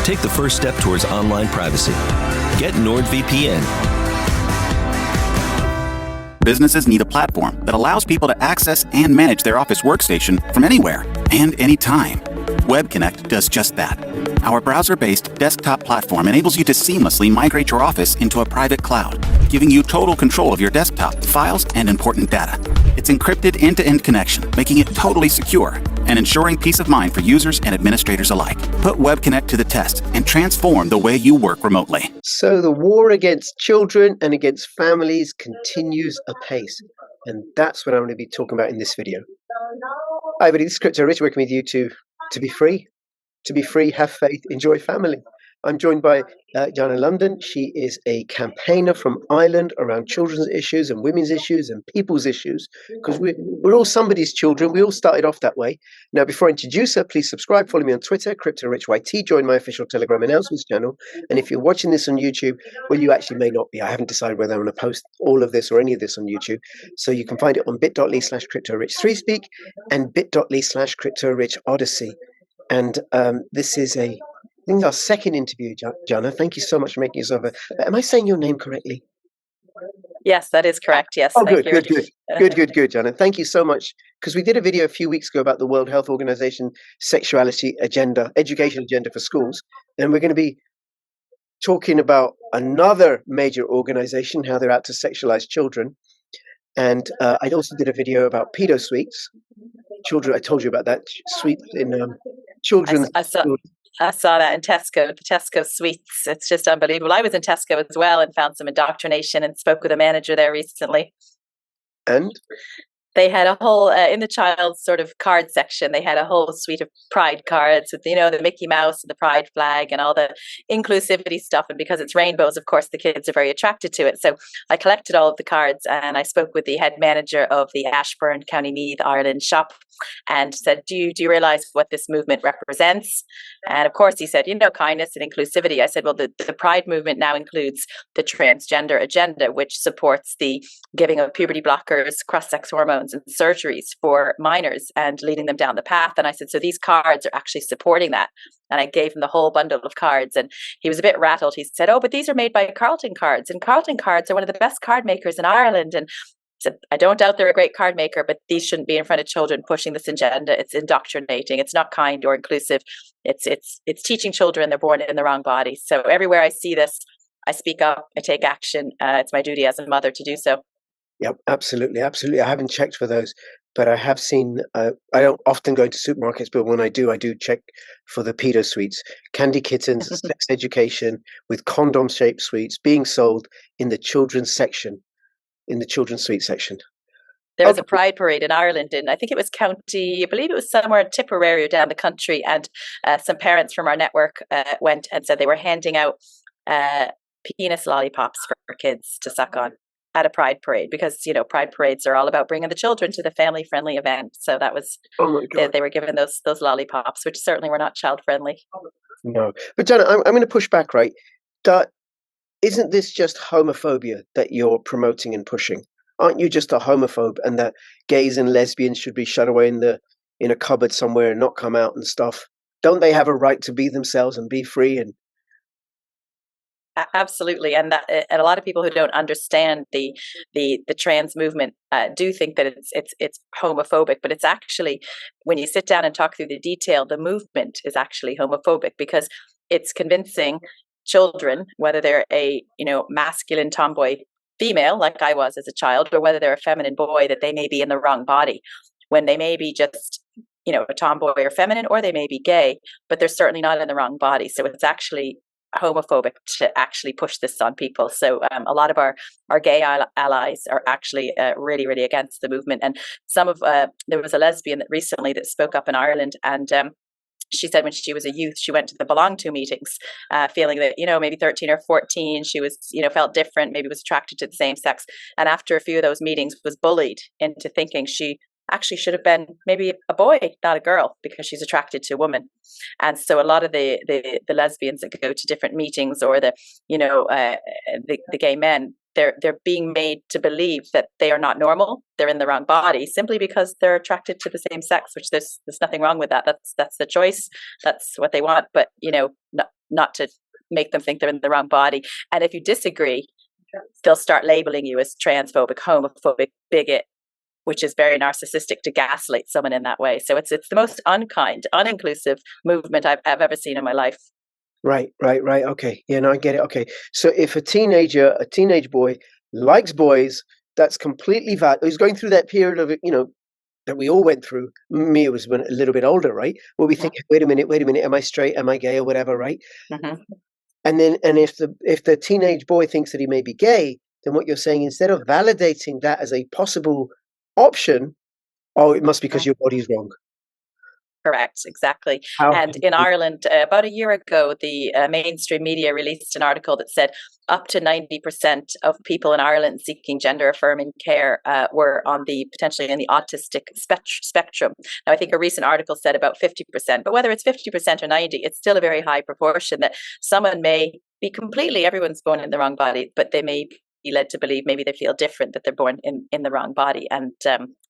Take the first step towards online privacy. Get NordVPN. Businesses need a platform that allows people to access and manage their office workstation from anywhere and anytime. WebConnect does just that. Our browser-based desktop platform enables you to seamlessly migrate your office into a private cloud, giving you total control of your desktop, files, and important data. It's encrypted end-to-end connection, making it totally secure and ensuring peace of mind for users and administrators alike. Put WebConnect to the test and transform the way you work remotely. So the war against children and against families continues apace. And that's what I'm going to be talking about in this video. Hi everybody, this is Crypto Rich working with you to be free. To be free, have faith, enjoy family. I'm joined by Jana Lunden. She is a campaigner from Ireland around children's issues and women's issues and people's issues, because we're all somebody's children. We all started off that way. Now, before I introduce her, please subscribe, follow me on Twitter, CryptoRichYT, join my official Telegram announcements channel. And if you're watching this on YouTube, well, you actually may not be. I haven't decided whether I'm going to post all of this or any of this on YouTube. So you can find it on bit.ly/CryptoRich3Speak and bit.ly/CryptoRichOdyssey. And this is I think our second interview, Jana. Thank you so much for making yourself am I saying your name correctly? Yes, that is correct. Yes. Oh, good, good, Jana. Thank you so much. Because we did a video a few weeks ago about the World Health Organization sexuality agenda, education agenda for schools. And we're going to be talking about another major organization, how they're out to sexualize children. And I also did a video about pedo suites. Children, I told you about that suite in children's. I saw that in Tesco, the Tesco suites. It's just unbelievable. I was in Tesco as well and found some indoctrination and spoke with a manager there recently. And? They had a whole, in the child's sort of card section, they had a whole suite of pride cards with, the Mickey Mouse and the pride flag and all the inclusivity stuff. And because it's rainbows, of course, the kids are very attracted to it. So I collected all of the cards and I spoke with the head manager of the Ashbourne, County Meath, Ireland shop and said, do you realize what this movement represents? And of course, he said, kindness and inclusivity. I said, well, the pride movement now includes the transgender agenda, which supports the giving of puberty blockers, cross-sex hormones, and surgeries for minors and leading them down the path. And I said, so these cards are actually supporting that. And I gave him the whole bundle of cards and he was a bit rattled. He said, oh, but these are made by Carlton Cards and Carlton Cards are one of the best card makers in Ireland. And I said, I don't doubt they're a great card maker, but these shouldn't be in front of children pushing this agenda. It's indoctrinating. It's not kind or inclusive. It's teaching children they're born in the wrong body. So everywhere I see this, I speak up, I take action. It's my duty as a mother to do so. Yep, absolutely. I haven't checked for those, but I have seen, I don't often go to supermarkets, but when I do check for the pedo sweets, candy kittens, sex education with condom-shaped sweets being sold in the children's section, in the children's sweet section. There was a pride parade in Ireland, and I think it was County, I believe it was somewhere in Tipperary down the country, and some parents from our network went and said they were handing out penis lollipops for kids to suck on at a pride parade, because pride parades are all about bringing the children to the family friendly event. So that was they were given those lollipops, which certainly were not child friendly. No, but Jana, I'm going to push back, right? Isn't this just homophobia that you're promoting and pushing? Aren't you just a homophobe, and that gays and lesbians should be shut away in a cupboard somewhere and not come out and stuff? Don't they have a right to be themselves and be free? And absolutely, and a lot of people who don't understand the trans movement do think that it's homophobic, but it's actually, when you sit down and talk through the detail, the movement is actually homophobic because it's convincing children, whether they're a masculine tomboy female like I was as a child, or whether they're a feminine boy, that they may be in the wrong body when they may be just a tomboy or feminine, or they may be gay, but they're certainly not in the wrong body. So it's actually homophobic to actually push this on people. So a lot of our gay allies are actually really, really against the movement. And there was a lesbian that recently that spoke up in Ireland, and she said when she was a youth, she went to the Belong To meetings, feeling that, maybe 13 or 14, she was, felt different, maybe was attracted to the same sex. And after a few of those meetings was bullied into thinking she actually should have been maybe a boy, not a girl, because she's attracted to a woman. And so a lot of the lesbians that go to different meetings, or the gay men, they're being made to believe that they are not normal, they're in the wrong body, simply because they're attracted to the same sex, which there's nothing wrong with that. That's the choice, that's what they want. But not to make them think they're in the wrong body. And if you disagree, they'll start labeling you as transphobic, homophobic, bigot, which is very narcissistic to gaslight someone in that way. So it's the most unkind, uninclusive movement I've ever seen in my life. Right. Okay. Yeah, no, I get it. Okay. So if a teenage boy likes boys, that's completely valid. He's going through that period of, that we all went through. Me, it was when a little bit older, right? Where we think, wait a minute, am I straight? Am I gay or whatever, right? Mm-hmm. And if the teenage boy thinks that he may be gay, then what you're saying, instead of validating that as a possible option, it must be because your body's wrong. Correct, exactly. And in Ireland, about a year ago, the mainstream media released an article that said up to 90% of people in Ireland seeking gender-affirming care were potentially in the autistic spectrum. Now, I think a recent article said about 50%, but whether it's 50% or 90%, it's still a very high proportion that someone may be everyone's born in the wrong body, but they may be led to believe maybe they feel different, that they're born in the wrong body, and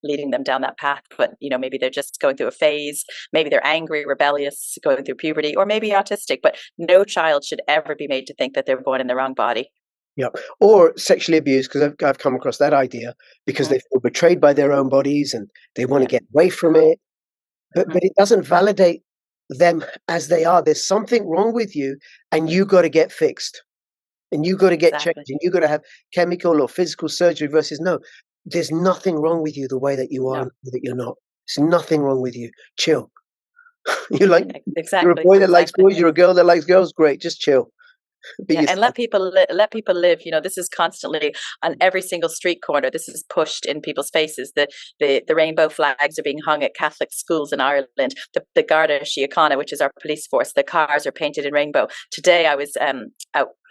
leading them down that path. But maybe they're just going through a phase, maybe they're angry, rebellious, going through puberty, or maybe autistic. But no child should ever be made to think that they're born in the wrong body. Yeah, or sexually abused, because I've come across that idea, because they feel betrayed by their own bodies and they want to get away from it. But it doesn't validate them as they are. There's something wrong with you, and you got to get fixed. And you got to get checked, and you got to have chemical or physical surgery versus no. There's nothing wrong with you the way that you are, that you're not. There's nothing wrong with you. Chill. You're you're a boy that likes boys. You're a girl that likes girls. Great, just chill. And let people live. This is constantly on every single street corner. This is pushed in people's faces. The rainbow flags are being hung at Catholic schools in Ireland. The Garda Síochána, which is our police force, the cars are painted in rainbow. Today I was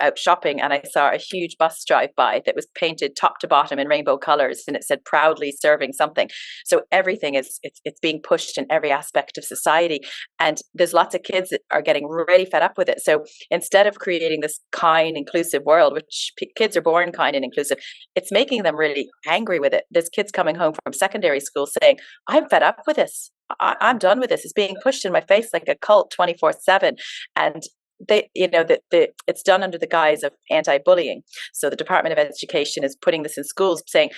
out shopping and I saw a huge bus drive by that was painted top to bottom in rainbow colors, and it said proudly serving something. So everything it's being pushed in every aspect of society, and there's lots of kids that are getting really fed up with it. So instead of creating this kind, inclusive world, which kids are born kind and inclusive, it's making them really angry with it. There's kids coming home from secondary school saying, I'm fed up with this. I'm done with this. It's being pushed in my face like a cult 24/7. And it's done under the guise of anti-bullying. So the Department of Education is putting this in schools, saying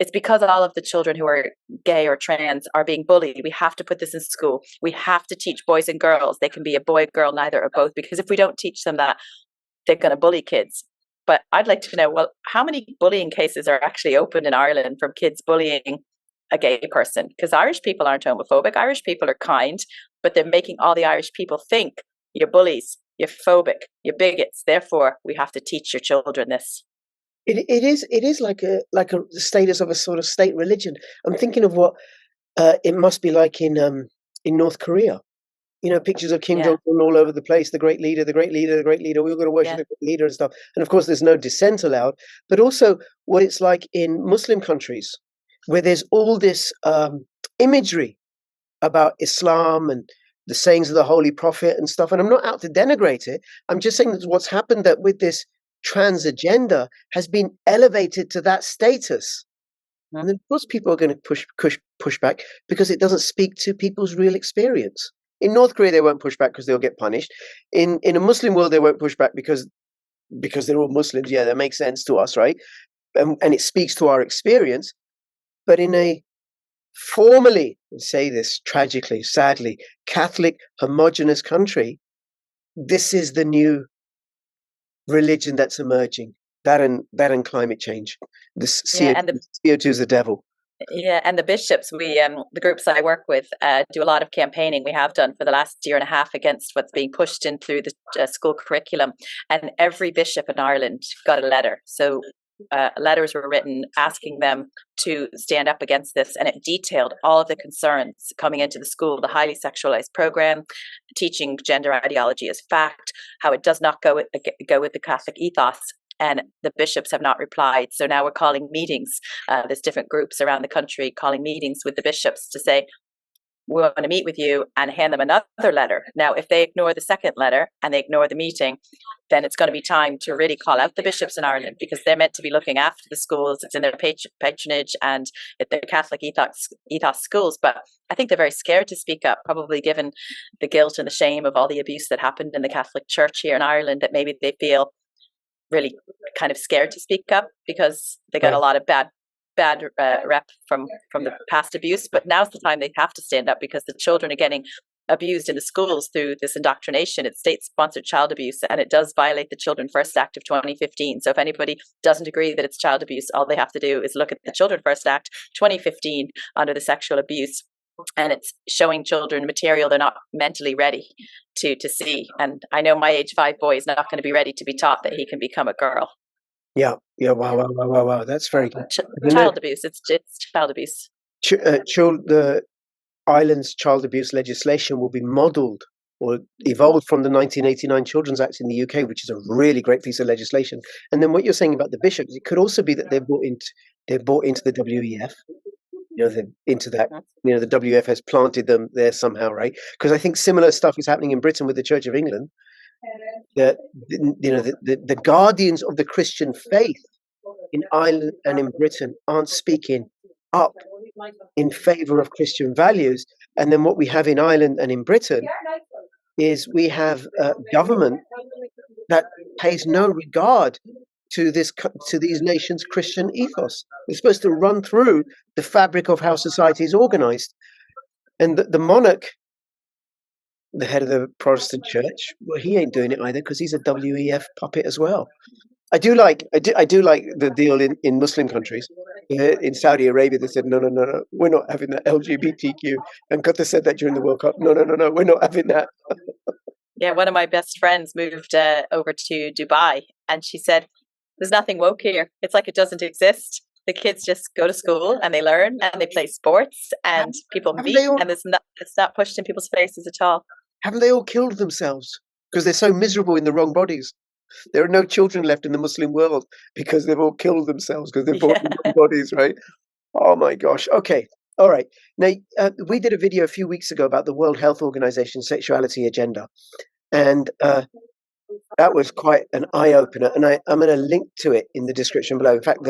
it's because all of the children who are gay or trans are being bullied. We have to put this in school. We have to teach boys and girls. They can be a boy, girl, neither or both, because if we don't teach them that, they're going to bully kids. But I'd like to know, well, how many bullying cases are actually open in Ireland from kids bullying a gay person? Because Irish people aren't homophobic. Irish people are kind, but they're making all the Irish people think you're bullies, you're phobic, you're bigots. Therefore, we have to teach your children this. It is like a status of a sort of state religion. I'm thinking of what it must be like in North Korea. Pictures of Kim Jong-un all over the place, the great leader, the great leader, the great leader. We're going to worship the great leader and stuff. And of course, there's no dissent allowed. But also what it's like in Muslim countries, where there's all this imagery about Islam and the sayings of the Holy Prophet and stuff. And I'm not out to denigrate it. I'm just saying that what's happened, that with this trans agenda has been elevated to that status. And then, of course, people are going to push back because it doesn't speak to people's real experience. In North Korea, they won't push back because they'll get punished. In a Muslim world, they won't push back because they're all Muslims. Yeah, that makes sense to us, right? And it speaks to our experience. But in a formally, say this tragically, sadly, Catholic, homogenous country, this is the new religion that's emerging. That and climate change. This CO2 is the devil. Yeah, and the bishops, the groups I work with, do a lot of campaigning. We have done for the last year and a half against what's being pushed in through the school curriculum. And every bishop in Ireland got a letter. So letters were written asking them to stand up against this, and it detailed all of the concerns coming into the school: the highly sexualized program, teaching gender ideology as fact, how it does not go with the Catholic ethos. And the bishops have not replied. So now we're calling meetings. There's different groups around the country calling meetings with the bishops to say, we want to meet with you, and hand them another letter. Now, if they ignore the second letter and they ignore the meeting, then it's going to be time to really call out the bishops in Ireland, because they're meant to be looking after the schools. It's in their patronage, and they're Catholic ethos schools. But I think they're very scared to speak up, probably given the guilt and the shame of all the abuse that happened in the Catholic Church here in Ireland, that maybe they feel really kind of scared to speak up because they got a lot of bad rep from the past abuse. But now's the time they have to stand up, because the children are getting abused in the schools through this indoctrination. It's state-sponsored child abuse, and it does violate the Children First Act of 2015. So if anybody doesn't agree that it's child abuse, all they have to do is look at the Children First Act 2015 under the sexual abuse, and it's showing children material they're not mentally ready to see. And I know my age 5 boy is not going to be ready to be taught that he can become a girl. Yeah. Wow. That's very good. Child abuse. It's child abuse. The Ireland's child abuse legislation will be modelled or evolved from the 1989 Children's Act in the UK, which is a really great piece of legislation. And then what you're saying about the bishops, it could also be that they've bought into the WEF. They're into that. The WEF has planted them there somehow, right? Because I think similar stuff is happening in Britain with the Church of England. That the guardians of the Christian faith in Ireland and in Britain aren't speaking up in favor of Christian values. And then what we have in Ireland and in Britain is we have a government that pays no regard to these nations' Christian ethos. It's supposed to run through the fabric of how society is organized. And the monarch, the head of the Protestant church, well, he ain't doing it either, because he's a WEF puppet as well. I do like the deal in Muslim countries. In Saudi Arabia, they said, no, we're not having that LGBTQ. And Qatar said that during the World Cup. No, we're not having that. Yeah, one of my best friends moved over to Dubai, and she said, there's nothing woke here. It's like it doesn't exist. The kids just go to school and they learn and they play sports and people meet, and it's not pushed in people's faces at all. Haven't they all killed themselves because they're so miserable in the wrong bodies? There are no children left in the Muslim world because they've all killed themselves because they're born in the wrong bodies, right? Oh my gosh. Okay. All right. Now, we did a video a few weeks ago about the World Health Organization sexuality agenda. And that was quite an eye-opener. And I'm going to link to it in the description below. In fact,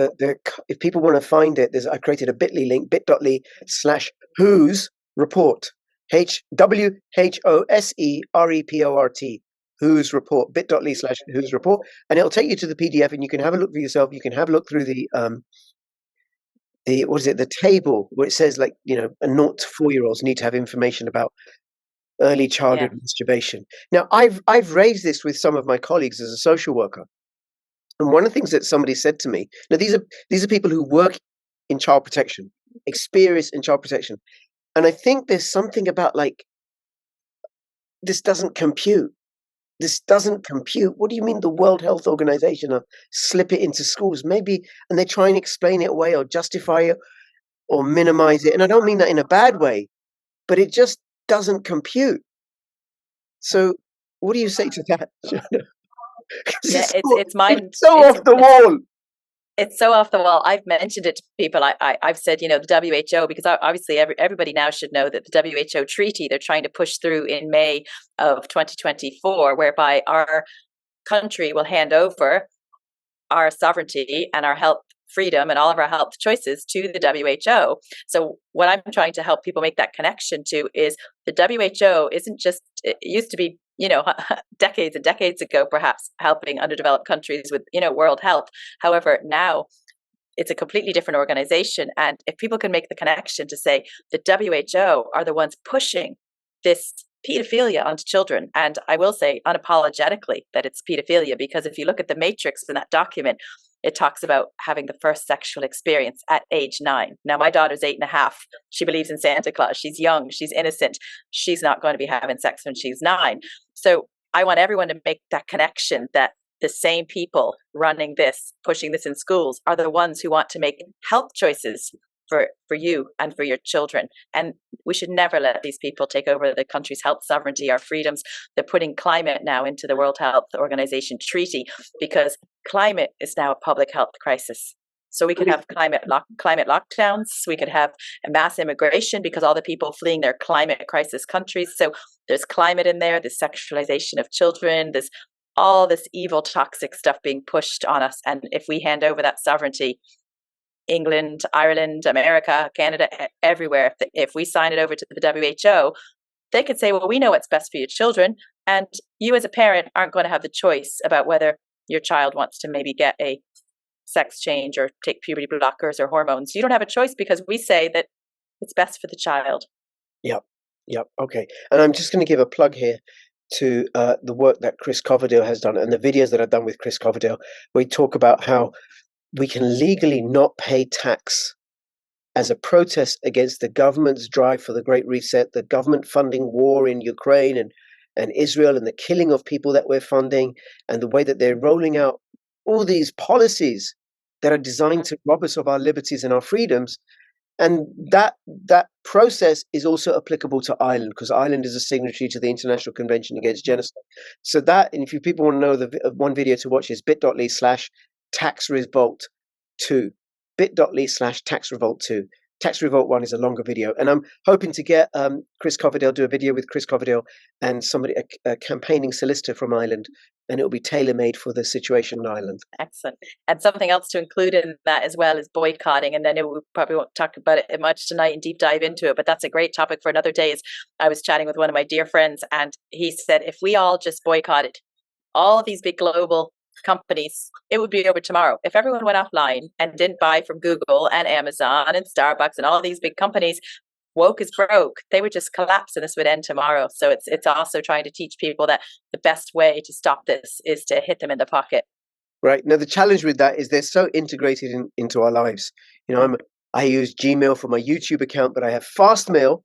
if people want to find it, I created a bit.ly link, bit.ly/whose report. WHOSEREPORT. Whose report, bit.ly/whose report, and it'll take you to the PDF, and you can have a look for yourself. You can have a look through the table where it says, like, a 0 to 4-year-olds need to have information about early childhood masturbation. Now, I've raised this with some of my colleagues as a social worker, and one of the things that somebody said to me. Now, these are people who work in child protection, experience in child protection, and I think there's something about, like, this doesn't compute. This doesn't compute. What do you mean the World Health Organization will slip it into schools? Maybe, and they try and explain it away or justify it or minimize it. And I don't mean that in a bad way, but it just doesn't compute. So what do you say to that, Jana? It's off the wall. It's so off the wall. I've mentioned it to people. I've said, the WHO, because obviously everybody now should know that the WHO treaty they're trying to push through in May of 2024, whereby our country will hand over our sovereignty and our health freedom and all of our health choices to the WHO. So what I'm trying to help people make that connection to is the WHO isn't just, it used to be, decades and decades ago, perhaps helping underdeveloped countries with, world health. However, now it's a completely different organization. And if people can make the connection to say the WHO are the ones pushing this pedophilia onto children, and I will say unapologetically that it's pedophilia, because if you look at the matrix in that document, it talks about having the first sexual experience at age 9. Now, my daughter's 8.5. She believes in Santa Claus. She's young. She's innocent. She's not going to be having sex when she's 9. So I want everyone to make that connection that the same people running this, pushing this in schools, are the ones who want to make health choices for you and for your children. And we should never let these people take over the country's health sovereignty, our freedoms. They're putting climate now into the World Health Organization treaty, because climate is now a public health crisis. So we could have climate lockdowns. We could have a mass immigration because all the people fleeing their climate crisis countries. So there's climate in there, there's sexualization of children, there's all this evil, toxic stuff being pushed on us. And if we hand over that sovereignty, England, Ireland, America, Canada, everywhere, if we sign it over to the WHO, they could say, well, we know what's best for your children. And you as a parent aren't going to have the choice about whether your child wants to maybe get a sex change or take puberty blockers or hormones. You don't have a choice because we say that it's best for the child. Yep. Okay. And I'm just going to give a plug here to the work that Chris Coverdale has done and the videos that I've done with Chris Coverdale. We talk about how we can legally not pay tax as a protest against the government's drive for the Great Reset, the government funding war in Ukraine and Israel, and the killing of people that we're funding, and the way that they're rolling out all these policies that are designed to rob us of our liberties and our freedoms. And that process is also applicable to Ireland, because Ireland is a signatory to the International Convention Against Genocide. So that, and if you people want to know, the one video to watch is bit.ly/taxrevolt2. bit.ly/taxrevolt2. Tax Revolt 1 is a longer video, and I'm hoping to get Chris Coverdale, do a video with Chris Coverdale and somebody, a campaigning solicitor from Ireland, and it'll be tailor-made for the situation in Ireland. Excellent. And something else to include in that as well is boycotting, and then we probably won't talk about it much tonight and deep dive into it, but that's a great topic for another day. I was chatting with one of my dear friends, and he said if we all just boycotted all of these big global companies, it would be over tomorrow. If everyone went offline and didn't buy from Google and Amazon and Starbucks and all these big companies, woke is broke, they would just collapse and this would end tomorrow. So it's also trying to teach people that the best way to stop this is to hit them in the pocket. Right. Now, the challenge with that is they're so integrated into our lives. You know, I use Gmail for my YouTube account, but I have Fastmail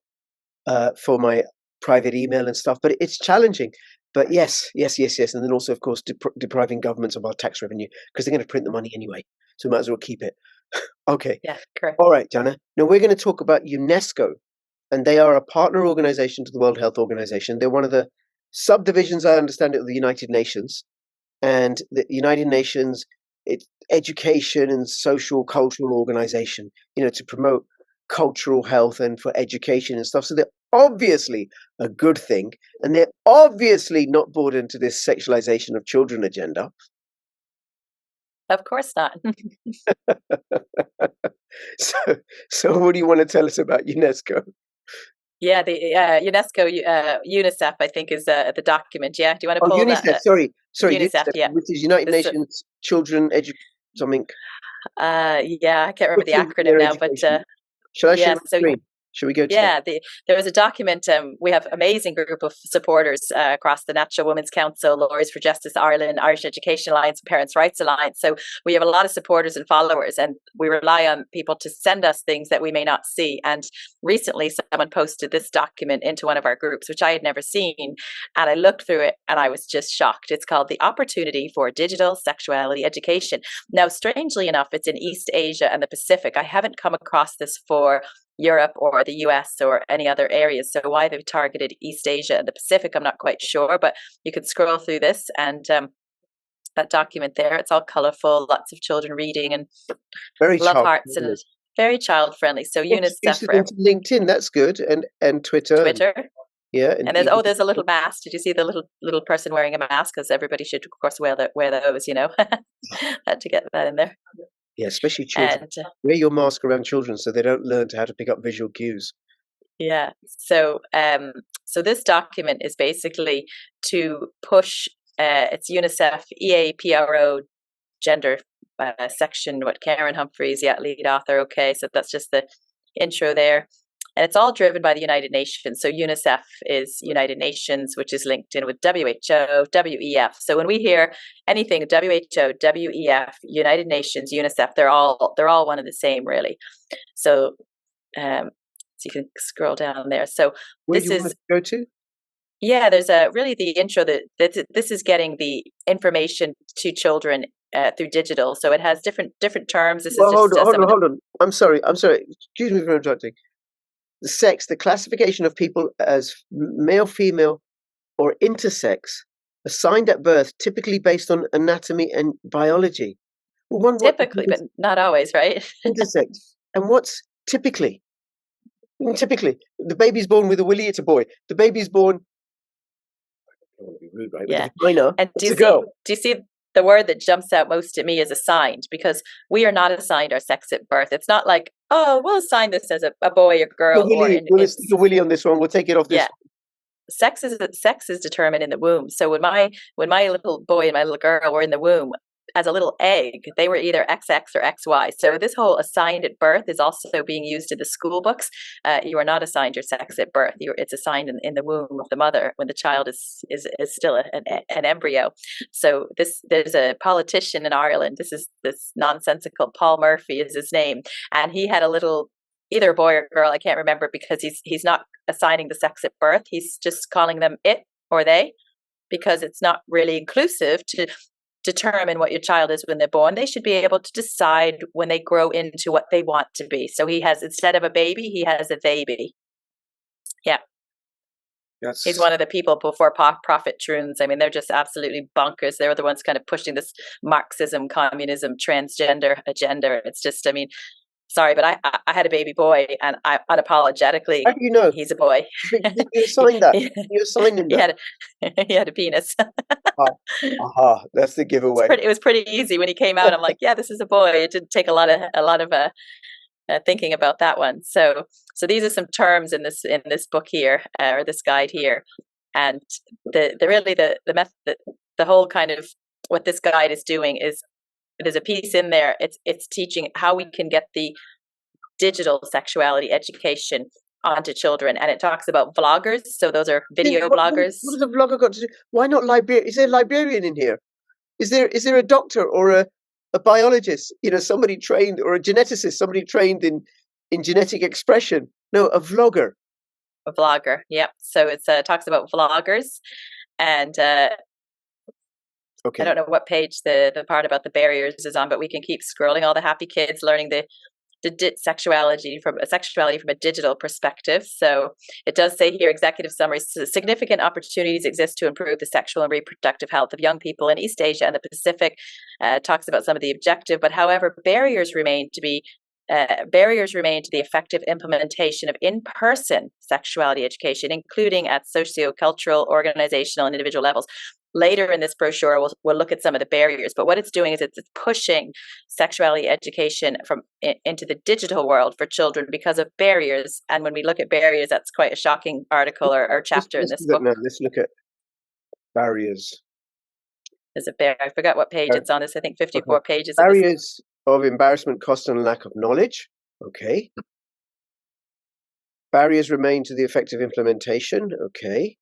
for my private email and stuff, but it's challenging. But yes. And then also, of course, depriving governments of our tax revenue, because they're going to print the money anyway. So we might as well keep it. Okay. Yeah, correct. All right, Jana. Now we're going to talk about UNESCO, and they are a partner organization to the World Health Organization. They're one of the subdivisions, I understand it, of the United Nations. And the United Nations, it's education and social cultural organization, you know, to promote cultural health and for education and stuff. So they're obviously a good thing, and they're obviously not bought into this sexualization of children agenda. Of course not. So what do you want to tell us about UNESCO? Yeah, the UNESCO, UNICEF, I think, is the document. Yeah, do you want to pull UNICEF, that? Sorry, UNICEF, yeah. Which is United Nations Children something. Yeah, I can't remember the acronym now, but shall I share the screen? Should we go to that? There was a document. We have amazing group of supporters across the Natural Women's Council, Lawyers for Justice Ireland, Irish Education Alliance, and Parents' Rights Alliance. So we have a lot of supporters and followers, and we rely on people to send us things that we may not see. And recently someone posted this document into one of our groups, which I had never seen. And I looked through it and I was just shocked. It's called The Opportunity for Digital Sexuality Education. Now, strangely enough, it's in East Asia and the Pacific. I haven't come across this for Europe or the US or any other areas. So why they've targeted East Asia and the Pacific, I'm not quite sure, but you could scroll through this and that document there, it's all colorful, lots of children reading and very love hearts and very child friendly. So UNICEF for LinkedIn, that's good, and Twitter. Yeah, and there's a little mask. Did you see the little person wearing a mask? Because everybody should, of course, wear those. You know, had to get that in there. Yeah, especially children. And, wear your mask around children so they don't learn how to pick up visual cues. Yeah. So this document is basically to push. It's UNICEF EAPRO gender section. What Karen Humphreys, lead author. Okay, so that's just the intro there. And it's all driven by the United Nations. So UNICEF is United Nations, which is linked in with WHO, WEF. So when we hear anything WHO, WEF, United Nations, UNICEF, they're all one and the same, really. So you can scroll down there. So where do you want to go to? Yeah, there's really the intro that this is getting the information to children through digital. So it has different terms. This is hold on. I'm sorry. Excuse me for interrupting. The sex, the classification of people as male, female, or intersex, assigned at birth, typically based on anatomy and biology. Well, typically, but not always, right? Intersex. And what's typically? Typically, the baby's born with a willy, it's a boy. The baby's born don't want to be rude, right? Yeah. With a vagina, And it's a girl. do you see the word that jumps out most at me is assigned, because we are not assigned our sex at birth. It's not like, oh, we'll assign this as a boy or girl, or We'll stick a Willie on this one. We'll take it off this. yeah. Sex is determined in the womb. So when my little boy and my little girl were in the womb as a little egg, they were either XX or XY. So this whole assigned at birth is also being used in the school books. You are not assigned your sex at birth. It's assigned in the womb of the mother when the child is still an embryo. So there's a politician in Ireland. This nonsensical Paul Murphy is his name, and he had a little, either a boy or girl, I can't remember, because he's not assigning the sex at birth. He's just calling them it or they, because it's not really inclusive to determine what your child is when they're born. They should be able to decide when they grow into what they want to be. So he has, instead of a baby, he has a baby. Yeah. He's one of the people before profit troons. I mean, they're just absolutely bonkers. They're the ones kind of pushing this Marxism, communism, transgender agenda. It's just, I mean, sorry, but I had a baby boy, and I unapologetically, how do you know he's a boy? Did you assign that? You assigned him that? He had a penis. That's the giveaway. It was pretty easy when he came out. I'm like, yeah, this is a boy. It didn't take a lot of thinking about that one. So these are some terms in this book here, or this guide here, and the method, the whole kind of what this guide is doing is, there's a piece in there. It's teaching how we can get the digital sexuality education onto children, and it talks about vloggers. So those are video bloggers. What does a vlogger got to do? Why not librarian? Is there a librarian in here? Is there a doctor or a biologist? Somebody trained, or a geneticist, somebody trained in genetic expression? No, a vlogger. A vlogger, yeah. So it talks about vloggers, and okay. I don't know what page the part about the barriers is on, but we can keep scrolling. All the happy kids learning the sexuality from a digital perspective. So it does say here, executive summary: significant opportunities exist to improve the sexual and reproductive health of young people in East Asia and the Pacific. Talks about some of the objective, but however, barriers remain to the effective implementation of in-person sexuality education, including at socio-cultural, organizational, and individual levels. Later in this brochure, we'll look at some of the barriers, but what it's doing is it's pushing sexuality education into the digital world for children because of barriers. And when we look at barriers, that's quite a shocking article or chapter in this book. Let's look at barriers. There's a barrier. I forgot what page it's on. It's, I think, 54 pages. Barriers of embarrassment, cost, and lack of knowledge. Okay. Barriers remain to the effective implementation. Okay.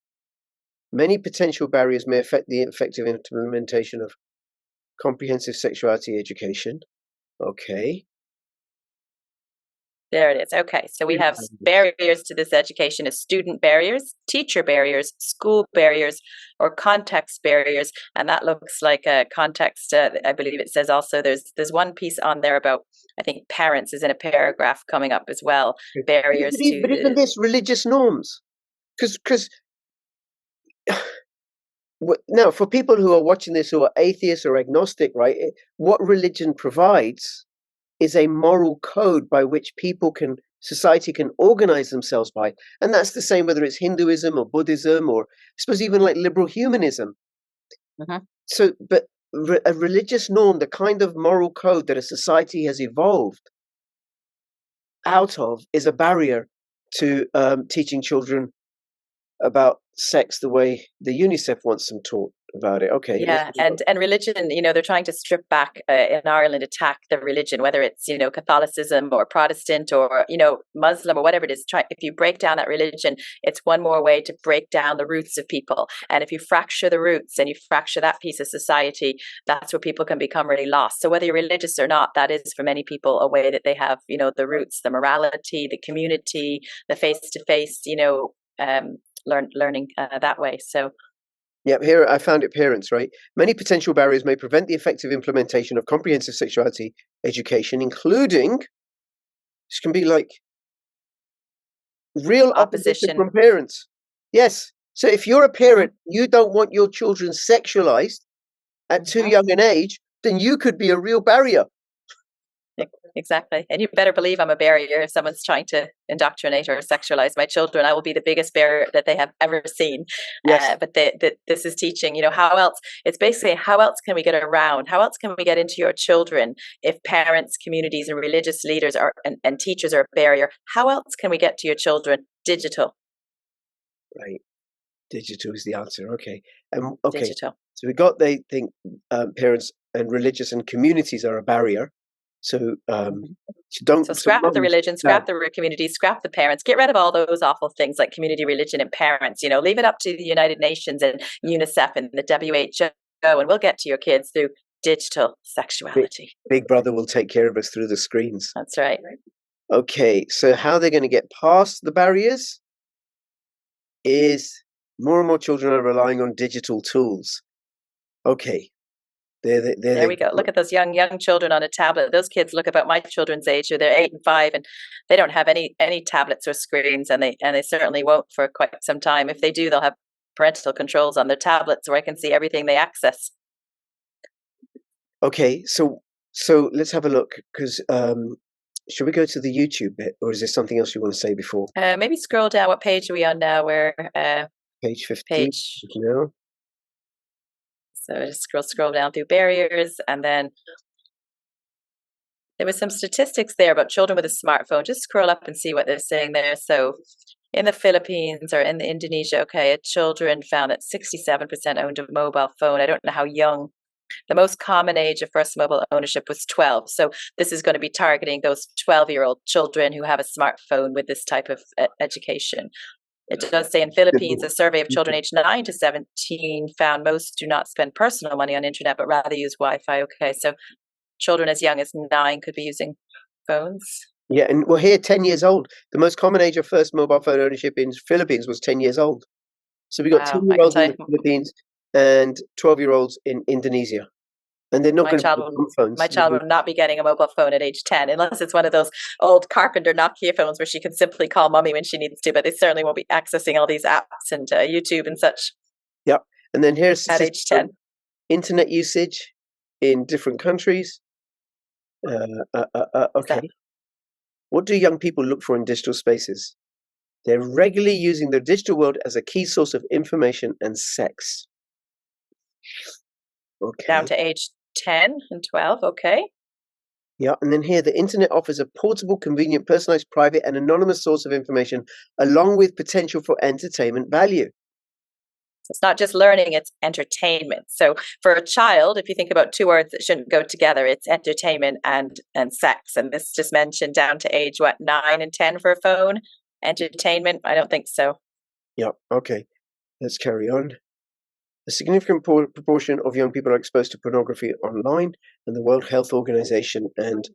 Many potential barriers may affect the effective implementation of comprehensive sexuality education. Okay. There it is. Okay. So we have barriers to this education as student barriers, teacher barriers, school barriers, or context barriers. And that looks like a context. I believe it says also there's one piece on there about, I think, parents is in a paragraph coming up as well. Barriers to. But isn't this religious norms? Because now, for people who are watching this who are atheists or agnostic, right, what religion provides is a moral code by which society can organize themselves by. And that's the same whether it's Hinduism or Buddhism, or I suppose even like liberal humanism. Mm-hmm. So, but a religious norm, the kind of moral code that a society has evolved out of, is a barrier to teaching children about sex the way the Unicef wants them taught about it. Okay. Yeah, and religion, they're trying to strip back in Ireland, attack the religion, whether it's, Catholicism or Protestant or, Muslim or whatever it is. If you break down that religion, it's one more way to break down the roots of people. And if you fracture the roots and you fracture that piece of society, that's where people can become really lost. So whether you're religious or not, that is for many people a way that they have, the roots, the morality, the community, the face-to-face, learning that way. So. Yep, here I found it, parents, right? Many potential barriers may prevent the effective implementation of comprehensive sexuality education, including, this can be like real opposition from parents. Yes. So if you're a parent, you don't want your children sexualized at too young an age, then you could be a real barrier. Exactly. And you better believe I'm a barrier if someone's trying to indoctrinate or sexualize my children. I will be the biggest barrier that they have ever seen. Yes. But this is teaching, how else, it's basically how else can we get around? How else can we get into your children if parents, communities, and religious leaders are and teachers are a barrier? How else can we get to your children? Digital. Right. Digital is the answer. Okay. Okay. Digital. So they think parents and religious and communities are a barrier. So So scrap the religion, scrap the community, scrap the parents, get rid of all those awful things like community, religion, and parents. Leave it up to the United Nations and UNICEF and the WHO, and we'll get to your kids through digital sexuality. Big Brother will take care of us through the screens. That's right. Okay, so how they're going to get past the barriers is more and more children are relying on digital tools. Okay. There we go. Look at those young children on a tablet. Those kids look about my children's age, or they're 8 and 5, and they don't have any tablets or screens, and they certainly won't for quite some time. If they do, they'll have parental controls on their tablets where I can see everything they access. Okay, so let's have a look, because should we go to the YouTube bit, or is there something else you want to say before? Maybe scroll down. What page are we on now? We're page 15. No. So just scroll down through barriers, and then there was some statistics there about children with a smartphone. Just scroll up and see what they're saying there. So in the Philippines or in Indonesia, children found that 67% owned a mobile phone. I don't know how young. The most common age of first mobile ownership was 12. So this is going to be targeting those 12-year-old children who have a smartphone with this type of education. It does say in Philippines, a survey of children aged 9 to 17 found most do not spend personal money on internet, but rather use Wi-Fi. Okay, so children as young as 9 could be using phones. Yeah, and we're here 10 years old. The most common age of first mobile phone ownership in Philippines was 10 years old. So we got 10-year-olds in the Philippines and 12-year-olds in Indonesia. And they're not going to be phones. My child will not be getting a mobile phone at age 10 unless it's one of those old Carpenter Nokia phones where she can simply call mommy when she needs to, but they certainly won't be accessing all these apps and YouTube and such. Yep. And then here's at age 10. Internet usage in different countries. Okay. What do young people look for in digital spaces? They're regularly using the digital world as a key source of information and sex. Okay. Down to age 10 and 12, okay. Yeah, and then here, the internet offers a portable, convenient, personalized, private, and anonymous source of information, along with potential for entertainment value. It's not just learning, it's entertainment. So for a child, if you think about two words that shouldn't go together, it's entertainment and sex. And this just mentioned down to age, 9 and 10 for a phone? Entertainment? I don't think so. Yeah, okay. Let's carry on. A significant proportion of young people are exposed to pornography online, and the World Health Organization and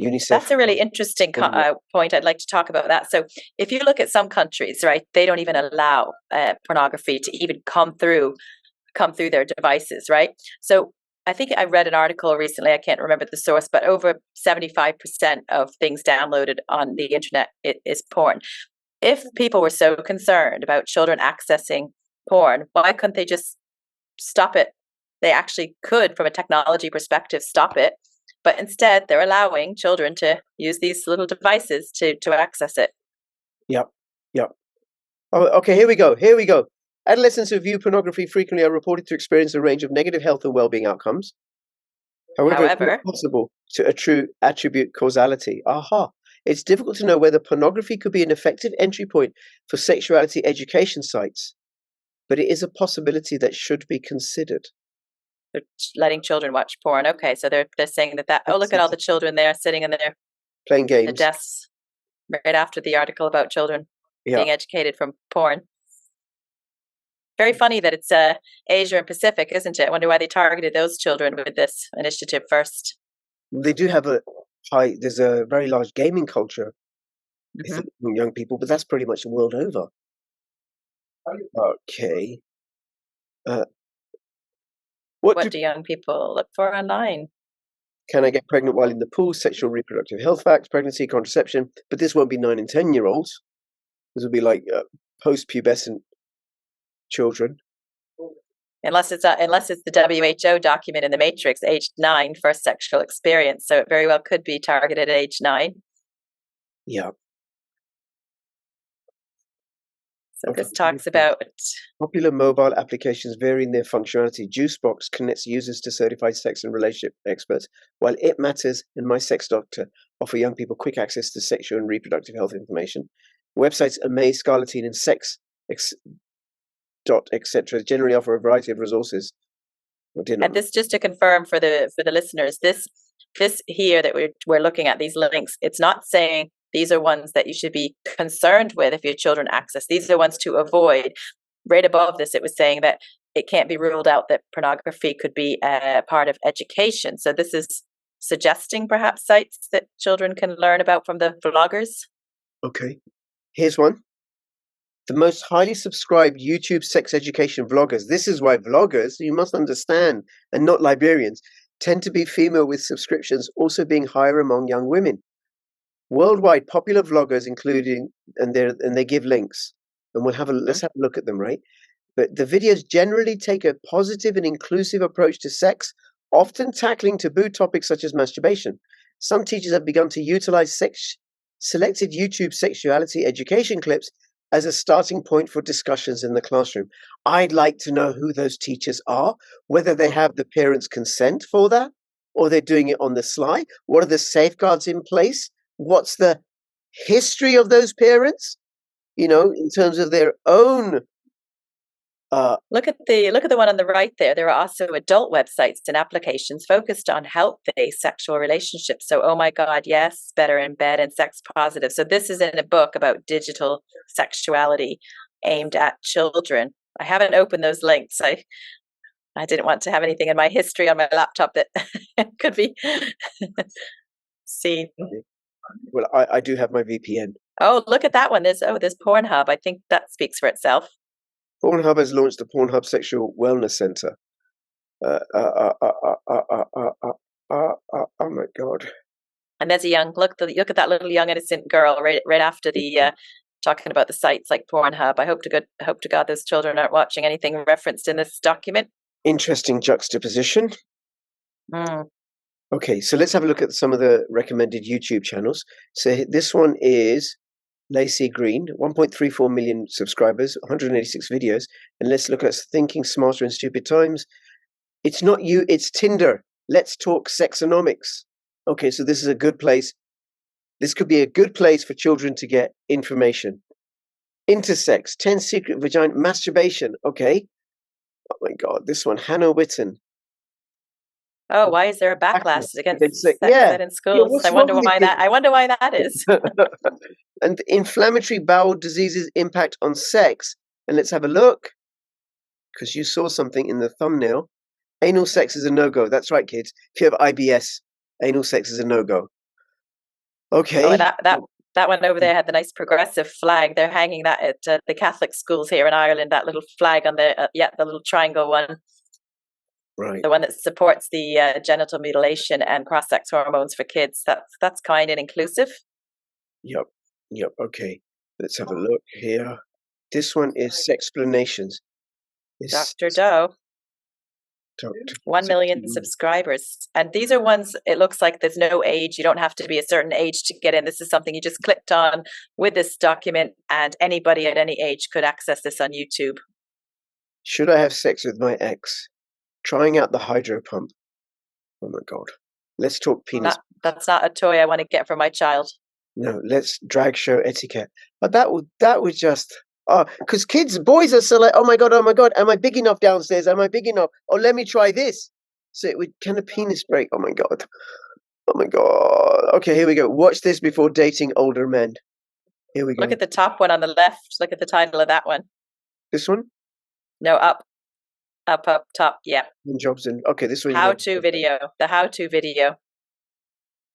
UNICEF. That's a really interesting point. I'd like to talk about that. So if you look at some countries, right, they don't even allow pornography to even come through their devices, right? So I think I read an article recently, I can't remember the source, but over 75% of things downloaded on the internet is porn. If people were so concerned about children accessing porn, why couldn't they just stop it? They actually could, from a technology perspective, stop it, but instead they're allowing children to use these little devices to access it. Yep. Oh, okay, here we go. Adolescents who view pornography frequently are reported to experience a range of negative health and well-being outcomes. However, it's not possible to attribute causality. It's difficult to know whether pornography could be an effective entry point for sexuality education sites, but it is a possibility that should be considered. They're letting children watch porn. Okay, so they're saying that. Oh, look at all the children there sitting in there playing games. The desks right after the article about children being educated from porn. Very funny that it's Asia and Pacific, isn't it? I wonder why they targeted those children with this initiative first. They do have there's a very large gaming culture among young people, but that's pretty much the world over. Okay. What do young people look for online? Can I get pregnant while in the pool? Sexual reproductive health facts, pregnancy, contraception. But this won't be 9 and 10-year-olds. This will be like post-pubescent children. Unless it's the WHO document in the Matrix, age 9, first sexual experience. So it very well could be targeted at age 9. Yeah. So this talks about popular mobile applications vary in their functionality. Juicebox connects users to certified sex and relationship experts, while It Matters and My Sex Doctor offer young people quick access to sexual and reproductive health information. Websites Amaze, Scarletine, and Sex etc. generally offer a variety of resources. And this, just to confirm for the listeners, this here that we're looking at, these links, it's not saying these are ones that you should be concerned with if your children access. These are ones to avoid. Right above this, it was saying that it can't be ruled out that pornography could be a part of education. So this is suggesting perhaps sites that children can learn about from the vloggers. Okay, here's one. The most highly subscribed YouTube sex education vloggers. This is why vloggers, you must understand, and not librarians, tend to be female with subscriptions also being higher among young women. Worldwide, popular vloggers, including, and they give links, and let's have a look at them, right? But the videos generally take a positive and inclusive approach to sex, often tackling taboo topics such as masturbation. Some teachers have begun to utilize selected YouTube sexuality education clips as a starting point for discussions in the classroom. I'd like to know who those teachers are, whether they have the parents' consent for that, or they're doing it on the sly. What are the safeguards in place? What's the history of those parents, in terms of their own? Look at the one on the right there. There are also adult websites and applications focused on health-based sexual relationships. So, oh my God, yes, Better in Bed and Sex Positive. So this is in a book about digital sexuality aimed at children. I haven't opened those links. I didn't want to have anything in my history on my laptop that could be seen. Well, I do have my VPN. Oh, look at that one. There's Pornhub. I think that speaks for itself. Pornhub has launched a Pornhub Sexual Wellness Center. Oh my God! And there's a look at that little young innocent girl right after the talking about the sites like Pornhub. I hope to God those children aren't watching anything referenced in this document. Interesting juxtaposition. Mm. Okay, so let's have a look at some of the recommended YouTube channels. So this one is Lacey Green, 1.34 million subscribers, 186 videos. And let's look at Thinking Smarter in Stupid Times. It's not you, it's Tinder. Let's talk sexonomics. Okay, so this is a good place. This could be a good place for children to get information. Intersex, 10 secret vagina, masturbation. Okay. Oh my God, this one, Hannah Witten. Oh, why is there a backlash against sex ed in schools? Yeah, I wonder why that is. And inflammatory bowel diseases impact on sex. And let's have a look, because you saw something in the thumbnail. Anal sex is a no-go. That's right, kids. If you have IBS, anal sex is a no-go. Okay. Oh, that one over there had the nice progressive flag. They're hanging that at the Catholic schools here in Ireland. That little flag on the little triangle one. Right. The one that supports the genital mutilation and cross-sex hormones for kids. That's kind and inclusive. Yep. Okay. Let's have a look here. This one is Sexplanations. Dr. Doe. 1 million subscribers. And these are ones, it looks like there's no age. You don't have to be a certain age to get in. This is something you just clicked on with this document, and anybody at any age could access this on YouTube. Should I have sex with my ex? Trying out the hydro pump. Oh my God. Let's talk penis. That's not a toy I want to get for my child. No, let's drag show etiquette. But that would just, because boys are so like, oh my God, am I big enough downstairs? Am I big enough? Oh, let me try this. So it would kind of penis break. Oh my God. Okay, here we go. Watch this before dating older men. Here we go. Look at the top one on the left. Look at the title of that one. This one? No, up, top. Yeah. Jobs and okay, this one. How-to video. The how-to video.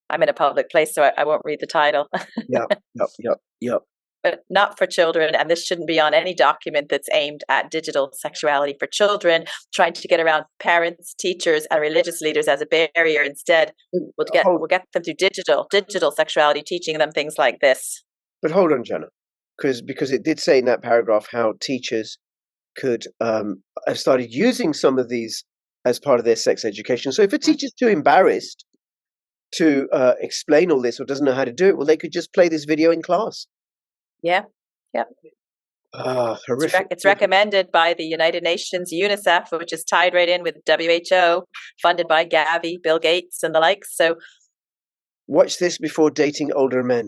I'm in a public place, so I won't read the title. Yep. But not for children, and this shouldn't be on any document that's aimed at digital sexuality for children, trying to get around parents, teachers, and religious leaders as a barrier. Instead, we'll get them through digital sexuality, teaching them things like this. But hold on, Jana, because it did say in that paragraph how teachers could have started using some of these as part of their sex education. So if a teacher's too embarrassed to explain all this or doesn't know how to do it, well, they could just play this video in class. Yeah. Yep. Horrific. It's recommended by the United Nations, UNICEF, which is tied right in with WHO, funded by Gavi, Bill Gates, and the likes. So watch this before dating older men.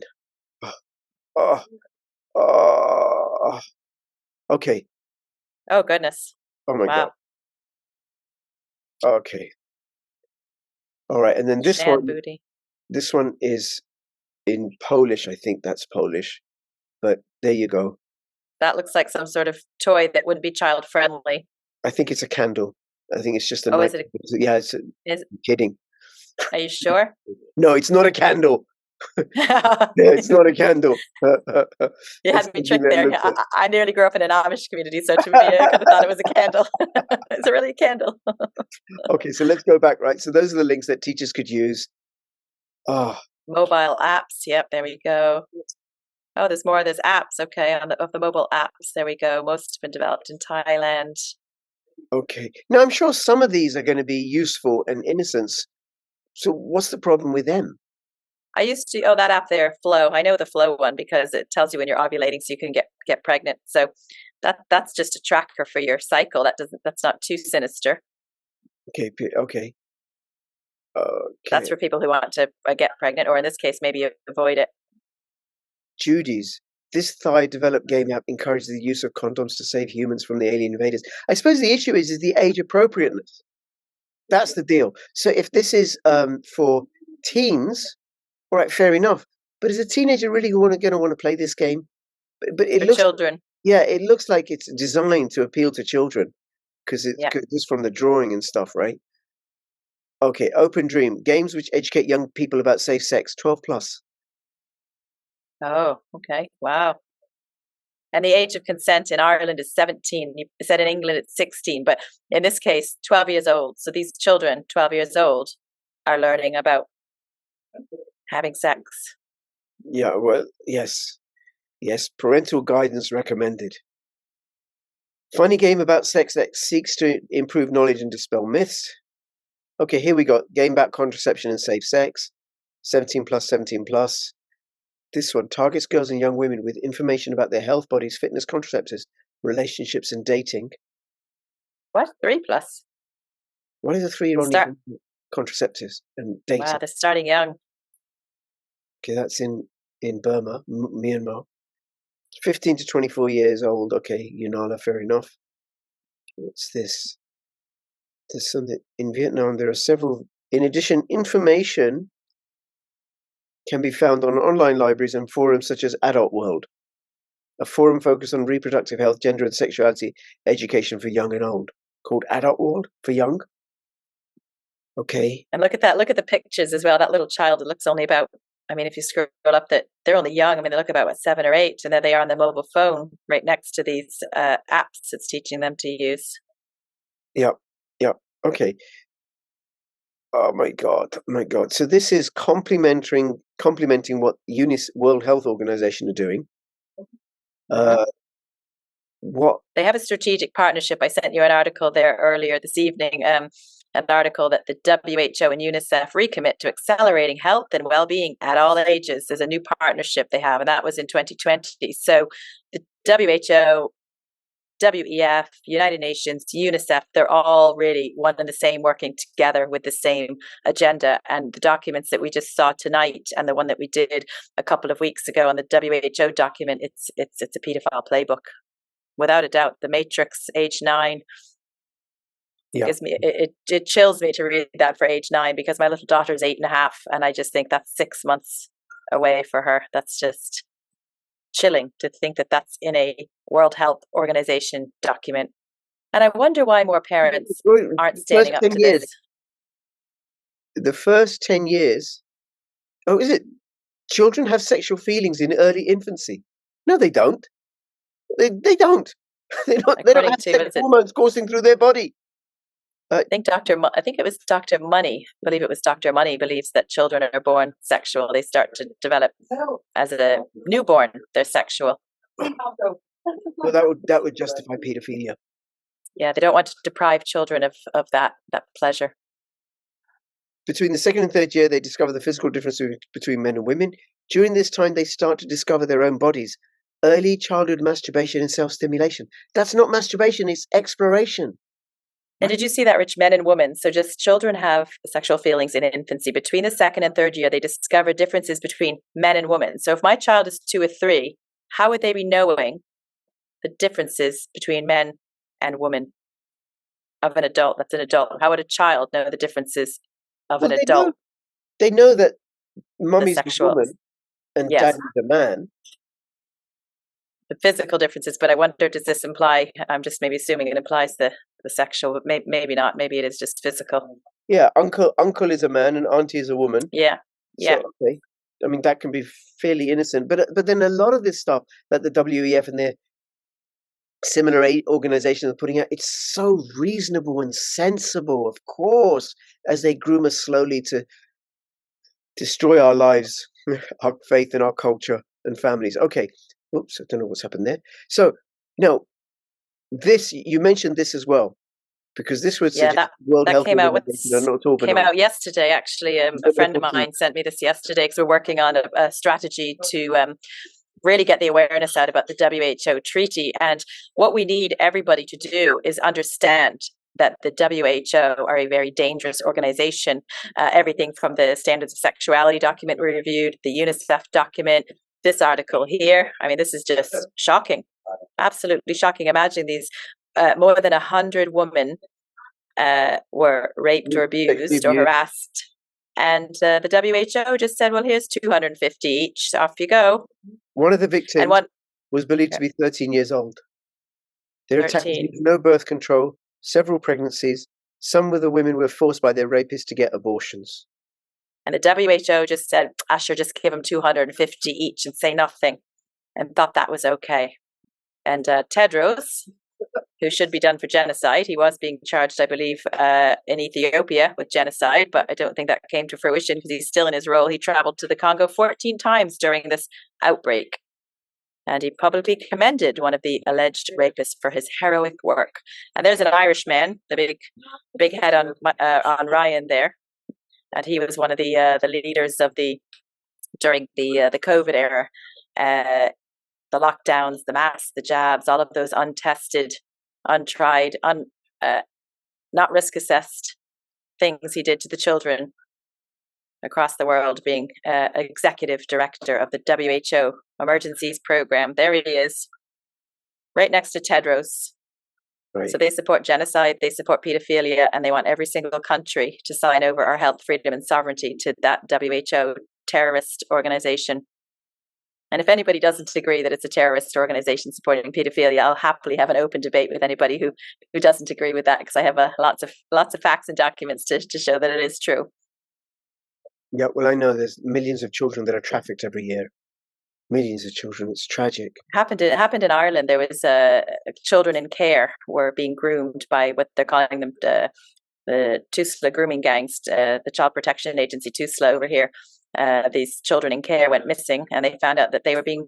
Okay. Oh, goodness. Oh, my God. Okay. All right. And then this booty. This one is in Polish. I think that's Polish. But there you go. That looks like some sort of toy that wouldn't be child friendly. I think it's a candle. I think it's just a. Oh, is it? Yeah, I'm kidding. Are you sure? No, it's not a candle. Yeah, it's not a candle. You had me tricked there. I nearly grew up in an Amish community, so to me, I could have thought it was a candle. Is it really a candle? Okay, so let's go back, right? So those are the links that teachers could use. Mobile apps. Yep, there we go. Oh, there's more. There's apps. Okay, of the mobile apps. There we go. Most have been developed in Thailand. Okay. Now, I'm sure some of these are going to be useful and innocent. So what's the problem with them? I used to, that app there, Flow. I know the Flow one because it tells you when you're ovulating so you can get pregnant. So that's just a tracker for your cycle. That's not too sinister. Okay. That's for people who want to get pregnant, or in this case, maybe avoid it. Judy's. This Thai-developed game app encourages the use of condoms to save humans from the alien invaders. I suppose the issue is the age appropriateness. That's the deal. So if this is for teens, all right, fair enough. But is a teenager really going to want to play this game? But it looks children. Yeah, it looks like it's designed to appeal to children because it's just from the drawing and stuff, right? Okay, Open Dream games which educate young people about safe sex, 12 plus. Oh, okay, wow. And the age of consent in Ireland is 17. You said in England it's 16, but in this case, 12 years old. So these children, 12 years old, are learning about having sex. Yeah, well, yes. Parental guidance recommended. Funny game about sex that seeks to improve knowledge and dispel myths. Okay, here we got game about contraception and safe sex. 17 plus. This one targets girls and young women with information about their health, bodies, fitness, contraceptives, relationships, and dating. What? 3 plus? What is a 3-year-old contraceptives and dating? Wow, they're starting young. Okay, that's in Burma, Myanmar. 15 to 24 years old. Okay, Yunala, fair enough. What's this? There's something in Vietnam. There are several. In addition, information can be found on online libraries and forums such as Adult World, a forum focused on reproductive health, gender and sexuality education for young and old, called Adult World for young. Okay. And look at that. Look at the pictures as well. That little child, it looks only about, I mean, if you scroll up, that they're only young. I mean, they look about 7 or 8, and there they are on the mobile phone right next to these apps it's teaching them to use. Yep. Okay. Oh my God. So this is complementing what World Health Organization are doing. What they have a strategic partnership. I sent you an article there earlier this evening. An article that the WHO and UNICEF recommit to accelerating health and well-being at all ages. There's a new partnership they have, and that was in 2020. So the WHO, WEF, United Nations, UNICEF, they're all really one and the same, working together with the same agenda. And the documents that we just saw tonight and the one that we did a couple of weeks ago on the WHO document, it's a pedophile playbook. Without a doubt, the Matrix, age 9, gives me it chills me to read that for age 9, because my little daughter's 8.5, and I just think that's 6 months away for her. That's just chilling to think that that's in a World Health Organization document. And I wonder why more parents aren't standing up to this. The first 10 years, is it? Children have sexual feelings in early infancy. No, they don't. They don't. They don't have sex hormones coursing through their body. I think it was Dr. Money. I believe it was Dr. Money believes that children are born sexual. They start to develop as a newborn. They're sexual. Well, that would justify pedophilia. Yeah, they don't want to deprive children of that pleasure. Between the second and third year, they discover the physical difference between men and women. During this time, they start to discover their own bodies. Early childhood masturbation and self-stimulation. That's not masturbation, it's exploration. And did you see that, Rich? Men and women. So just children have sexual feelings in infancy. Between the second and third year, they discover differences between men and women. So if my child is 2 or 3, how would they be knowing the differences between men and women of an adult? That's an adult. How would a child know the differences of an adult? They know that mummy's a woman and yes. daddy's a man. The physical differences, but I wonder, does this imply, I'm just maybe assuming it implies the sexual, but maybe not, maybe it is just physical. Yeah, uncle is a man and auntie is a woman. Yeah, yeah. So, okay. I mean, that can be fairly innocent, but then a lot of this stuff that the WEF and their similar organizations are putting out, it's so reasonable and sensible, of course, as they groom us slowly to destroy our lives, our faith and our culture and families. Okay. Oops, I don't know what's happened there. So now, this, you mentioned this as well, because this was that World Health came out came out yesterday. Actually, a friend of mine sent me this yesterday because we're working on a strategy to really get the awareness out about the WHO treaty. And what we need everybody to do is understand that the WHO are a very dangerous organization. Everything from the standards of sexuality document we reviewed, the Unicef document, this article here. I mean, this is just shocking, absolutely shocking. Imagine these more than 100 women were raped or abused or harassed. And the WHO just said, well, here's 250 each. Off you go. One of the victims was believed to be 13 years old. Their attackers used no birth control, several pregnancies. Some of the women were forced by their rapists to get abortions. And the WHO just said, Asher, just give them 250 each and say nothing, and thought that was okay. And Tedros, who should be done for genocide, he was being charged, I believe, in Ethiopia with genocide, but I don't think that came to fruition because he's still in his role. He traveled to the Congo 14 times during this outbreak. And he publicly commended one of the alleged rapists for his heroic work. And there's an Irishman, the big head on Ryan there. And he was one of the leaders of during the COVID era, the lockdowns, the masks, the jabs, all of those untested, untried, not risk assessed things he did to the children across the world, being executive director of the WHO Emergencies Program. There he is, right next to Tedros. Right. So they support genocide, they support pedophilia, and they want every single country to sign over our health, freedom, and sovereignty to that WHO terrorist organization. And if anybody doesn't agree that it's a terrorist organization supporting pedophilia, I'll happily have an open debate with anybody who doesn't agree with that, because I have lots of facts and documents to show that it is true. Yeah, well, I know there's millions of children that are trafficked every year. Millions of children. It's tragic. It happened in Ireland. There was children in care were being groomed by what they're calling them the TUSLA grooming gangs, the Child Protection Agency, TUSLA over here. These children in care went missing, and they found out that they were being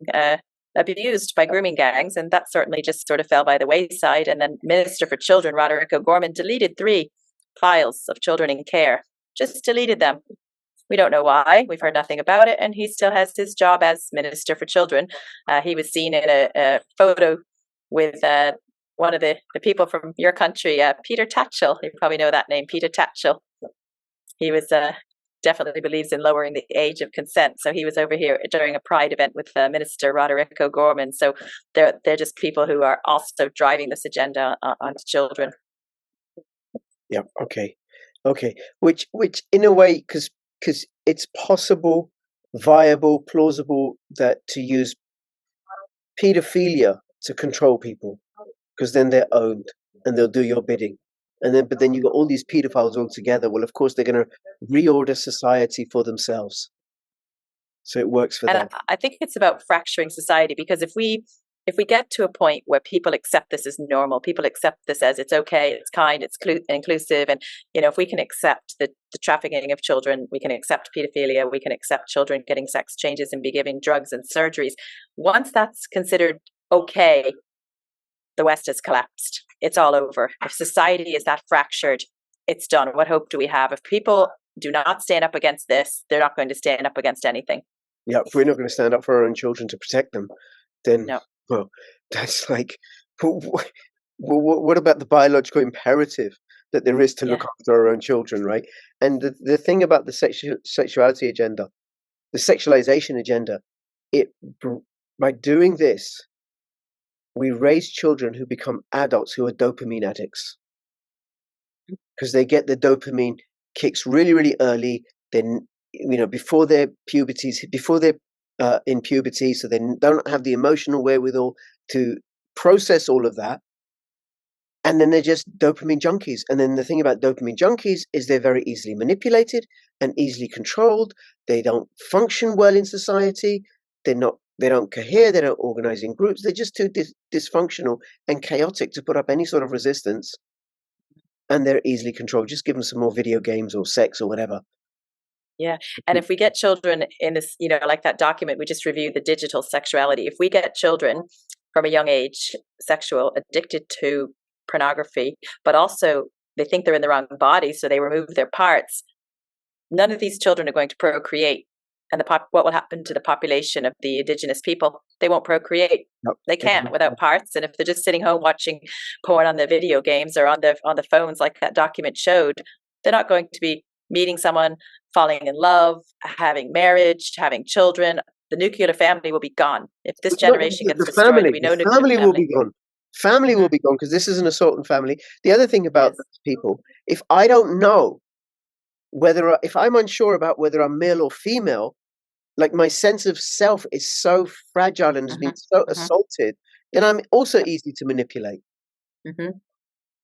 abused by grooming gangs, and that certainly just sort of fell by the wayside. And then Minister for Children, Roderick O'Gorman, deleted 3 files of children in care, just deleted them. We don't know why. We've heard nothing about it, and he still has his job as Minister for Children. He was seen in a photo with one of the people from your country, Peter Tatchell. You probably know that name, Peter Tatchell. He was definitely believes in lowering the age of consent. So he was over here during a Pride event with Minister Roderick O'Gorman. So they're just people who are also driving this agenda onto children. Yeah. Okay. Which in a way, because it's possible, viable, plausible that to use pedophilia to control people, because then they're owned and they'll do your bidding. But then you got all these pedophiles all together. Well, of course, they're going to reorder society for themselves. So it works for them. I think it's about fracturing society, because if we get to a point where people accept this as normal, people accept this as it's okay, it's kind, it's inclusive, and if we can accept the trafficking of children, we can accept pedophilia, we can accept children getting sex changes and be given drugs and surgeries. Once that's considered okay, the West has collapsed. it's all over. If society is that fractured, it's done. What hope do we have? If people do not stand up against this, they're not going to stand up against anything. Yeah, if we're not going to stand up for our own children to protect them, then, No. well, that's like, what about the biological imperative that there is to look after our own children, right? And the thing about the sexuality agenda, the sexualization agenda, by doing this, we raise children who become adults who are dopamine addicts because they get the dopamine kicks really, really early. Then, before their puberties, before they're in puberty, so they don't have the emotional wherewithal to process all of that. And then they're just dopamine junkies. And then the thing about dopamine junkies is they're very easily manipulated and easily controlled. They don't function well in society. They don't cohere. They don't organize in groups. They're just too dysfunctional and chaotic to put up any sort of resistance. And they're easily controlled. Just give them some more video games or sex or whatever. Yeah. And if we get children in this, like that document we just reviewed, the digital sexuality, if we get children from a young age, sexual, addicted to pornography, but also they think they're in the wrong body, so they remove their parts, none of these children are going to procreate. And what will happen to the population of the indigenous people? They won't procreate. Nope. They can't without parts. And if they're just sitting home watching porn on the video games or on the phones, like that document showed, they're not going to be meeting someone, falling in love, having marriage, having children. The nuclear family will be gone. If this generation gets destroyed, we know nuclear family will be gone. Family will be gone because this is an assault on family. The other thing about those people, if I don't know if I'm unsure about whether I'm male or female, like my sense of self is so fragile and has been so assaulted, then I'm also easy to manipulate.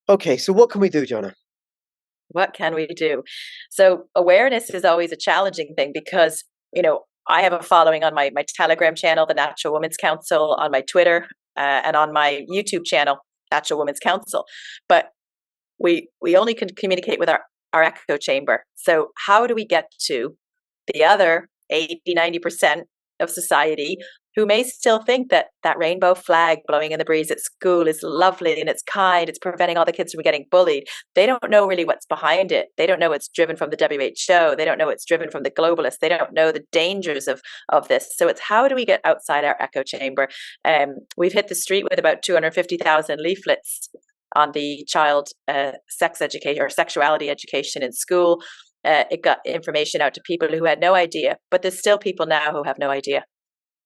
Okay, so what can we do, Jana? What can we do? So awareness is always a challenging thing because, I have a following on my Telegram channel, the Natural Women's Council, on my Twitter, and on my YouTube channel, Natural Women's Council. But we only can communicate with our echo chamber. So how do we get to the other 80-90% of society who may still think that rainbow flag blowing in the breeze at school is lovely and it's kind, it's preventing all the kids from getting bullied? They don't know really what's behind it. They don't know it's driven from the WHO. They don't know it's driven from the globalists. They don't know the dangers of this. So it's how do we get outside our echo chamber? We've hit the street with about 250,000 leaflets on the child sex education or sexuality education in school. It got information out to people who had no idea, but there's still people now who have no idea.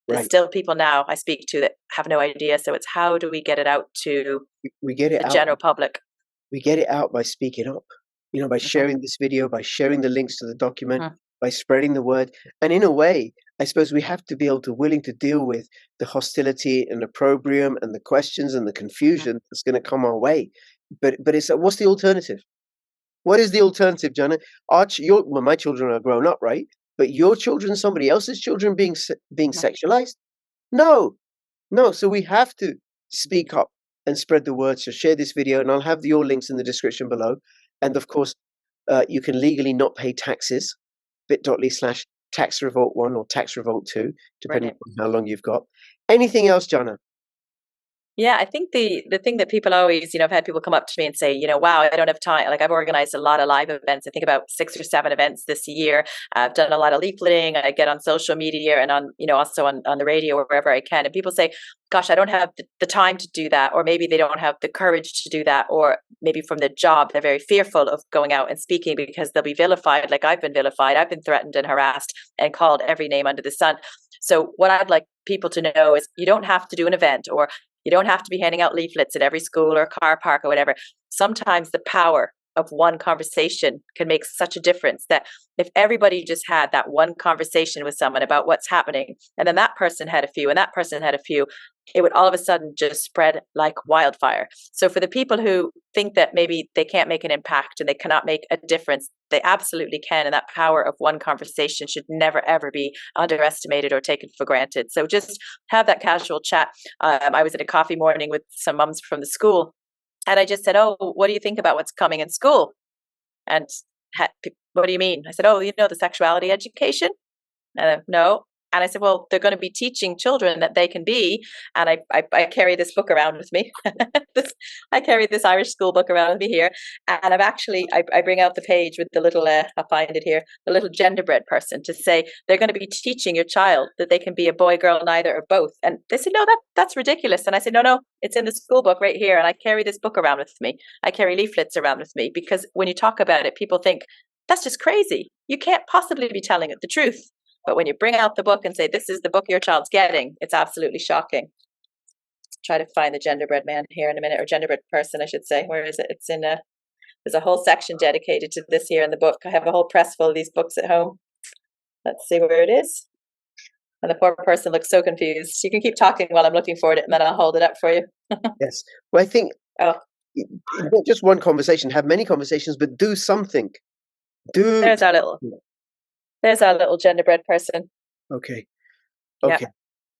There's still people now I speak to that have no idea. So it's how do we get it out to the general public? We get it out by speaking up, by sharing this video, by sharing the links to the document, by spreading the word. And in a way, I suppose we have to be willing to deal with the hostility and opprobrium and the questions and the confusion that's going to come our way. But it's what's the alternative? What is the alternative, Jana? My children are grown up, right? But your children, somebody else's children being sexualized? No. So we have to speak up and spread the word. So share this video, and I'll have your links in the description below. And of course, you can legally not pay taxes, bit.ly/taxrevolt1 or taxrevolt2, depending on how long you've got. Anything else, Jana? Yeah, I think the thing that people always, I've had people come up to me and say, wow, I don't have time. Like I've organized a lot of live events. I think about 6 or 7 events this year. I've done a lot of leafleting. I get on social media and on, also on the radio or wherever I can. And people say, gosh, I don't have the time to do that. Or maybe they don't have the courage to do that. Or maybe from their job, they're very fearful of going out and speaking because they'll be vilified. Like I've been vilified. I've been threatened and harassed and called every name under the sun. So what I'd like people to know is you don't have to do an event, or you don't have to be handing out leaflets at every school or car park or whatever. Sometimes the power of one conversation can make such a difference that if everybody just had that one conversation with someone about what's happening, and then that person had a few and that person had a few, it would all of a sudden just spread like wildfire. So for the people who think that maybe they can't make an impact and they cannot make a difference, they absolutely can. And that power of one conversation should never, ever be underestimated or taken for granted. So just have that casual chat. I was at a coffee morning with some mums from the school, and I just said, oh, what do you think about what's coming in school? And what do you mean? I said, oh, the sexuality education? No. And I said, well, they're going to be teaching children that they can be. And I carry this book around with me. I carry this Irish school book around with me here. And I bring out the page with the little, I'll find it here, the little genderbread person to say, they're going to be teaching your child that they can be a boy, girl, neither, or both. And they said, no, that's ridiculous. And I said, no, it's in the school book right here. And I carry this book around with me. I carry leaflets around with me because when you talk about it, people think, that's just crazy. You can't possibly be telling it the truth. But when you bring out the book and say, this is the book your child's getting, it's absolutely shocking. Try to find the genderbread man here in a minute, or genderbread person, I should say. Where is it? It's in there's a whole section dedicated to this here in the book. I have a whole press full of these books at home. Let's see where it is. And the poor person looks so confused. You can keep talking while I'm looking for it, and then I'll hold it up for you. Yes. Well, I think not just one conversation, have many conversations, but do something. There's our little genderbread person. Okay. Yeah.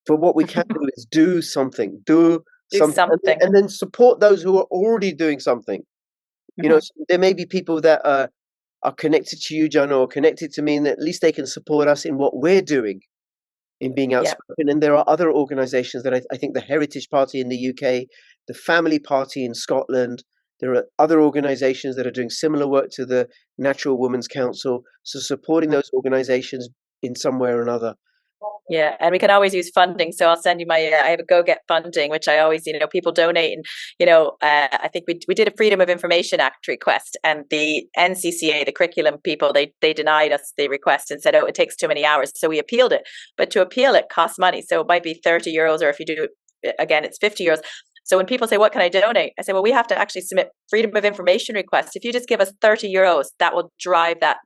But what we can do is do something. Do something. And then support those who are already doing something. Mm-hmm. You know, there may be people that are connected to you, Jana, or connected to me, and at least they can support us in what we're doing in being outspoken. And there are other organizations that I think the Heritage Party in the UK, the Family Party in Scotland, there are other organizations that are doing similar work to the Natural Women's Council. So supporting those organizations in some way or another. Yeah, and we can always use funding. So I'll send you I have a Go Get funding, which I always, people donate. And, I think we did a Freedom of Information Act request, and the NCCA, the curriculum people, they denied us the request and said, oh, it takes too many hours. So we appealed it. But to appeal it costs money. So it might be €30, or if you do it again, it's €50. So when people say, what can I donate? I say, well, we have to actually submit Freedom of Information requests. If you just give us €30, that will drive that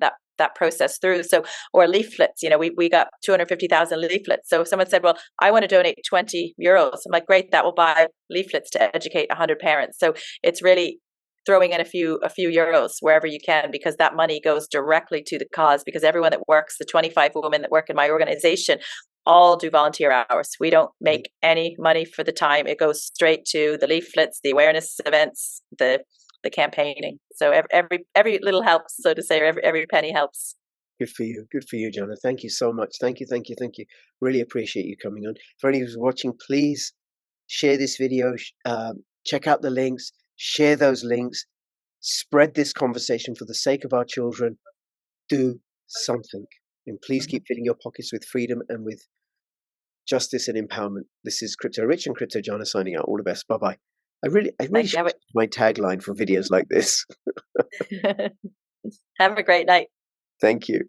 process through. So, or leaflets, we got 250,000 leaflets. So if someone said, well, I want to donate €20, I'm like, great, that will buy leaflets to educate 100 parents. So it's really throwing in a few euros wherever you can, because that money goes directly to the cause, because everyone that works, the 25 women that work in my organization, all do volunteer hours. We don't make any money for the time. It goes straight to the leaflets, the awareness events, the campaigning. So every little helps, so to say, or every penny helps. Good for you, Jana. Thank you so much. Thank you. Really appreciate you coming on. For anyone who's watching, please share this video, check out the links, share those links, spread this conversation for the sake of our children. Do something, and please keep filling your pockets with freedom and with justice and empowerment. This is Crypto Rich and Crypto Jana signing out. All the best. Bye-bye. I really should have my tagline for videos like this. Have a great night. Thank you.